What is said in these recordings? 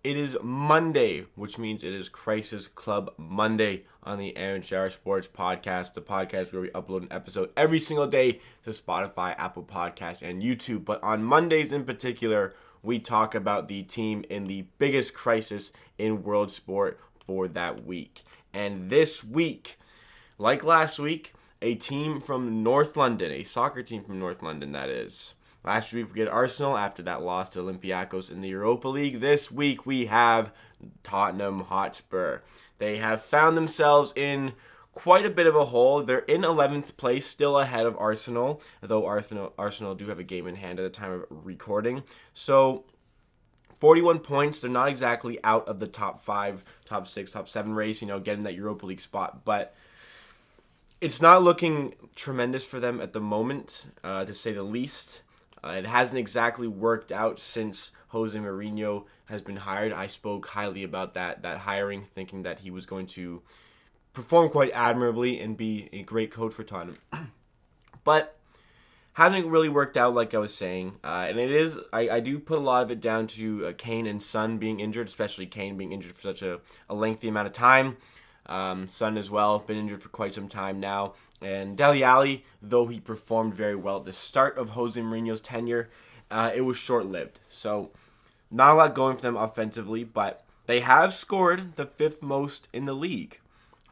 It is Monday, which means it is Crisis Club Monday on the Aaron Shara Sports Podcast, the podcast where we upload an episode every single day to Spotify, Apple Podcasts, and YouTube. But on Mondays in particular, we talk about the team in the biggest crisis in world sport for that week. And this week, like last week, a team from North London, a soccer team from North London, that is. Last week we had Arsenal after that loss to Olympiacos in the Europa League. This week we have Tottenham Hotspur. They have found themselves in quite a bit of a hole. They're in 11th place, still ahead of Arsenal, though Arsenal do have a game in hand at the time of recording. So 41 points. They're not exactly out of the top 5, top 6, top 7 race, getting that Europa League spot, but it's not looking tremendous for them at the moment, to say the least. It hasn't exactly worked out since Jose Mourinho has been hired. I spoke highly about that hiring, thinking that he was going to perform quite admirably and be a great coach for Tottenham. But hasn't really worked out, like I was saying. And it is, I do put a lot of it down to Kane and Son being injured, especially Kane being injured for such a lengthy amount of time. Son as well, been injured for quite some time now. And Dele Alli, though he performed very well at the start of Jose Mourinho's tenure, it was short-lived. So not a lot going for them offensively, but they have scored the 5th most in the league,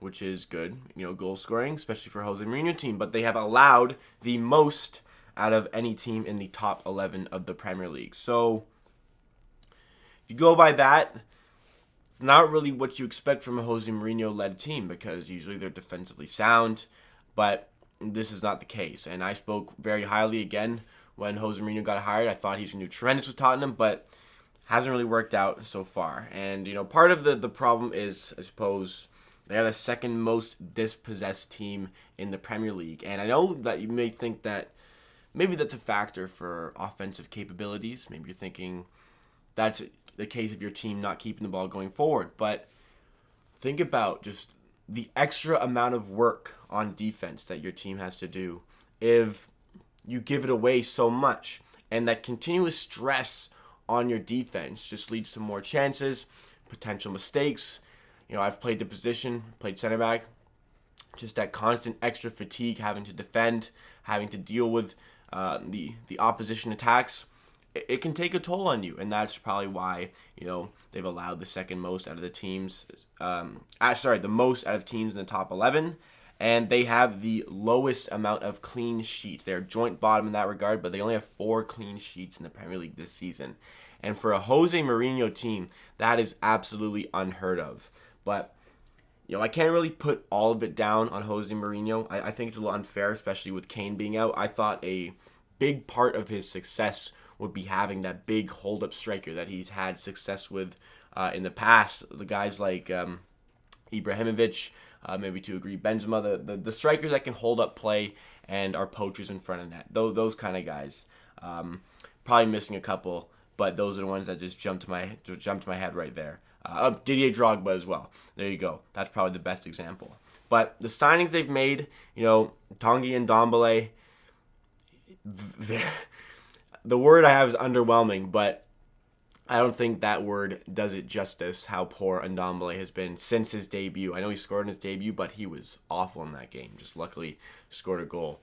which is good, goal scoring, especially for Jose Mourinho team. But they have allowed the most out of any team in the top 11 of the Premier League. So if you go by that, it's not really what you expect from a Jose Mourinho-led team, because usually they're defensively sound, but this is not the case. And I spoke very highly again when Jose Mourinho got hired. I thought he was going to do tremendous with Tottenham, but hasn't really worked out so far. And, part of the problem is, I suppose, they are the second most dispossessed team in the Premier League. And I know that you may think that maybe that's a factor for offensive capabilities. Maybe you're thinking that's the case of your team not keeping the ball going forward. But think about just the extra amount of work on defense that your team has to do if you give it away so much. And that continuous stress on your defense just leads to more chances, potential mistakes. I've played the position, played center back. Just that constant extra fatigue, having to defend, having to deal with the opposition attacks. It can take a toll on you, and that's probably why they've allowed the second most out of the teams. The most out of teams in the top 11, and they have the lowest amount of clean sheets. They're joint bottom in that regard, but they only have 4 clean sheets in the Premier League this season. And for a Jose Mourinho team, that is absolutely unheard of. But I can't really put all of it down on Jose Mourinho. I think it's a little unfair, especially with Kane being out. I thought a big part of his success would be having that big hold-up striker that he's had success with in the past. The guys like Ibrahimovic, maybe to agree, Benzema, the strikers that can hold up play and are poachers in front of net. Those kind of guys. Probably missing a couple, but those are the ones that just jumped to my head right there. Didier Drogba as well. There you go. That's probably the best example. But the signings they've made, Tanguy and Ndombele, the word I have is underwhelming, but I don't think that word does it justice how poor Ndombele has been since his debut. I know he scored in his debut, but he was awful in that game. Just luckily scored a goal.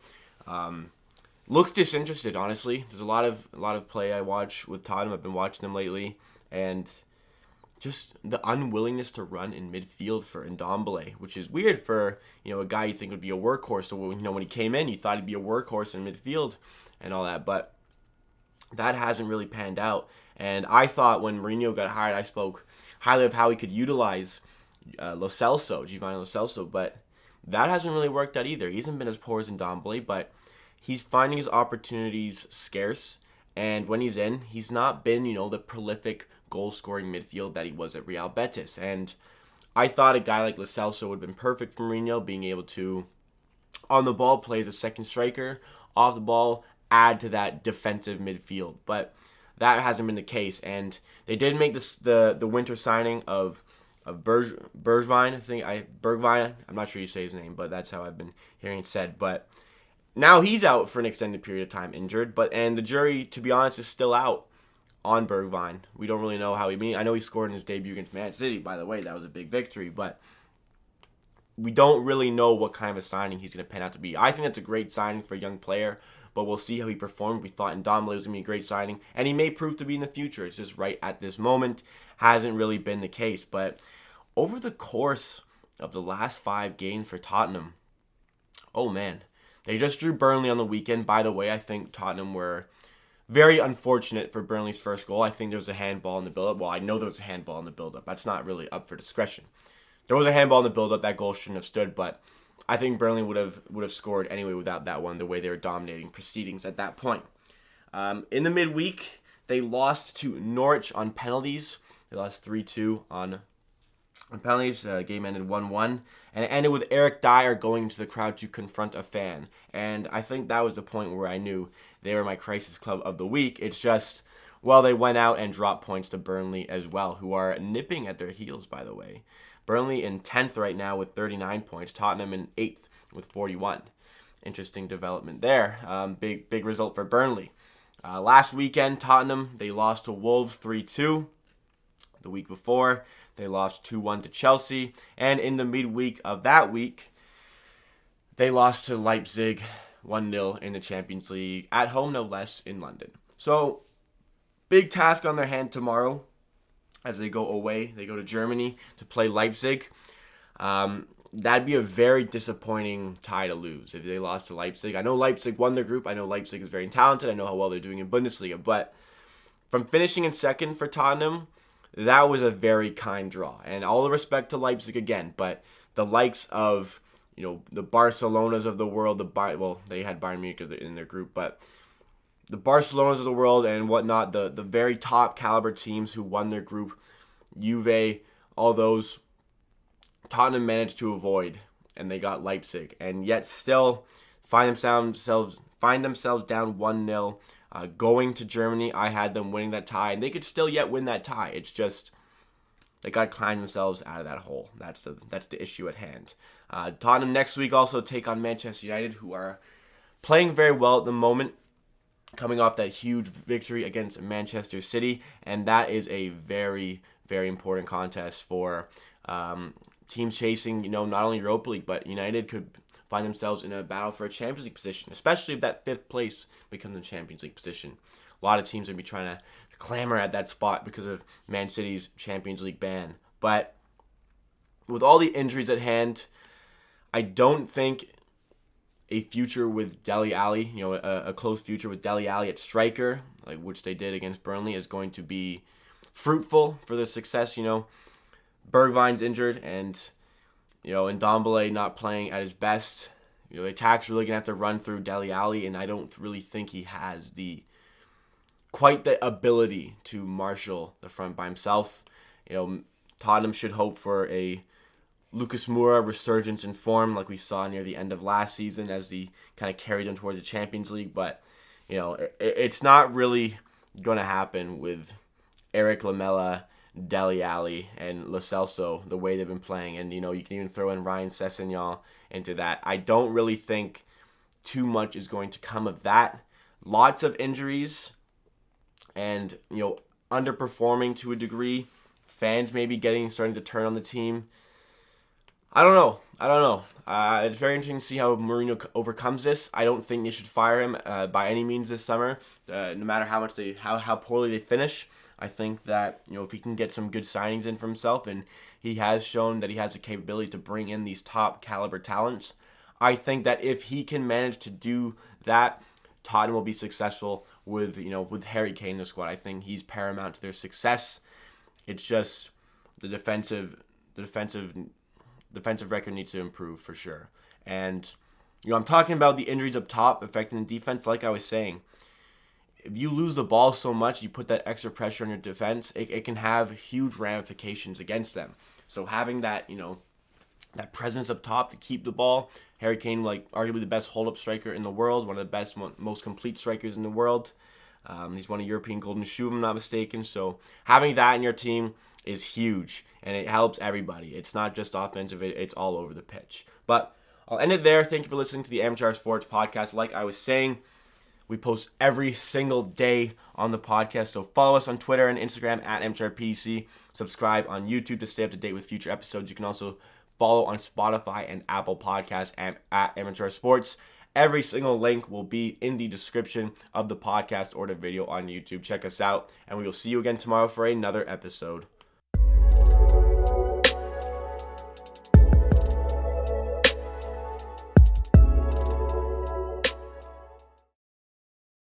Looks disinterested, honestly. There's a lot of play I watch with Tottenham. I've been watching them lately, and just the unwillingness to run in midfield for Ndombele, which is weird for a guy you think would be a workhorse. So when he came in, you thought he'd be a workhorse in midfield and all that, but that hasn't really panned out. And I thought when Mourinho got hired, I spoke highly of how he could utilize Giovanni Lo Celso, but that hasn't really worked out either. He hasn't been as poor as Ndombele, but he's finding his opportunities scarce. And when he's in, he's not been, the prolific goal-scoring midfield that he was at Real Betis. And I thought a guy like Lo Celso would have been perfect for Mourinho, being able to, on the ball, play as a second striker, off the ball, add to that defensive midfield. But that hasn't been the case. And they did make the winter signing of Bergwijn. Bergwijn. I'm not sure you say his name, but that's how I've been hearing it said. But now he's out for an extended period of time, injured. And the jury, to be honest, is still out on Bergwijn. We don't really know how I know he scored in his debut against Man City, by the way. That was a big victory, but we don't really know what kind of a signing he's going to pan out to be. I think that's a great signing for a young player, but we'll see how he performed. We thought Ndombele was going to be a great signing, and he may prove to be in the future. It's just right at this moment hasn't really been the case. But over the course of the last 5 games for Tottenham, oh man, they just drew Burnley on the weekend. By the way, I think Tottenham were very unfortunate for Burnley's first goal. I think there was a handball in the build-up. Well, I know there was a handball in the build-up. That's not really up for discretion. There was a handball in the build-up. That goal shouldn't have stood, but I think Burnley would have scored anyway without that one, the way they were dominating proceedings at that point. In the midweek, they lost to Norwich on penalties. They lost 3-2 on penalties. Game ended 1-1. And it ended with Eric Dyer going into the crowd to confront a fan. And I think that was the point where I knew they were my crisis club of the week. It's just, well, they went out and dropped points to Burnley as well, who are nipping at their heels, by the way. Burnley in 10th right now with 39 points. Tottenham in 8th with 41. Interesting development there. Big result for Burnley. Last weekend, Tottenham, they lost to Wolves 3-2. The week before, they lost 2-1 to Chelsea. And in the midweek of that week, they lost to Leipzig 1-0 in the Champions League. At home, no less, in London. So, big task on their hand tomorrow. As they go away, they go to Germany to play Leipzig. That'd be a very disappointing tie to lose if they lost to Leipzig. I know Leipzig won their group. I know Leipzig is very talented. I know how well they're doing in Bundesliga. But from finishing in second for Tottenham, that was a very kind draw. And all the respect to Leipzig again. But the likes of, the Barcelonas of the world, they had Bayern Munich in their group, but the Barcelonas of the world and whatnot, the very top caliber teams who won their group, Juve, all those, Tottenham managed to avoid, and they got Leipzig, and yet still find themselves down 1-0, going to Germany. I had them winning that tie, and they could still yet win that tie. It's just they got to climb themselves out of that hole. That's the issue at hand. Tottenham next week also take on Manchester United, who are playing very well at the moment, coming off that huge victory against Manchester City, and that is a very, very important contest for teams chasing, not only Europa League, but United could find themselves in a battle for a Champions League position, especially if that 5th place becomes a Champions League position. A lot of teams are going to be trying to clamor at that spot because of Man City's Champions League ban. But with all the injuries at hand, I don't think a future with Dele Alli, a close future with Dele Alli at striker, like which they did against Burnley, is going to be fruitful for the success. Bergwijn's injured, and Ndombele not playing at his best. The attack's really gonna have to run through Dele Alli, and I don't really think he has quite the ability to marshal the front by himself. Tottenham should hope for a Lucas Moura resurgence in form like we saw near the end of last season as he kind of carried them towards the Champions League. But, it's not really going to happen with Eric Lamela, Dele Alli, and Lo Celso, the way they've been playing. And, you can even throw in Ryan Sessegnon into that. I don't really think too much is going to come of that. Lots of injuries and, underperforming to a degree. Fans maybe starting to turn on the team. I don't know. It's very interesting to see how Mourinho overcomes this. I don't think they should fire him by any means this summer, no matter how poorly they finish. I think that if he can get some good signings in for himself, and he has shown that he has the capability to bring in these top caliber talents, I think that if he can manage to do that, Tottenham will be successful with Harry Kane in the squad. I think he's paramount to their success. It's just the defensive record needs to improve for sure. And, I'm talking about the injuries up top affecting the defense. Like I was saying, if you lose the ball so much, you put that extra pressure on your defense, it can have huge ramifications against them. So having that, that presence up top to keep the ball, Harry Kane, arguably the best hold-up striker in the world, one of the best, most complete strikers in the world. He's won a European Golden Shoe, if I'm not mistaken. So having that in your team is huge, and it helps everybody. It's not just offensive, it's all over the pitch. But I'll end it there. Thank you for listening to the Amateur Sports Podcast. Like I was saying, We post every single day on the podcast. So follow us on Twitter and Instagram at MTRPDC. Subscribe on YouTube to stay up to date with future episodes. You can also follow on Spotify and Apple Podcasts and at Amateur Sports. Every single link will be in the description of the podcast or the video on YouTube. Check us out, and we will see you again tomorrow for another episode.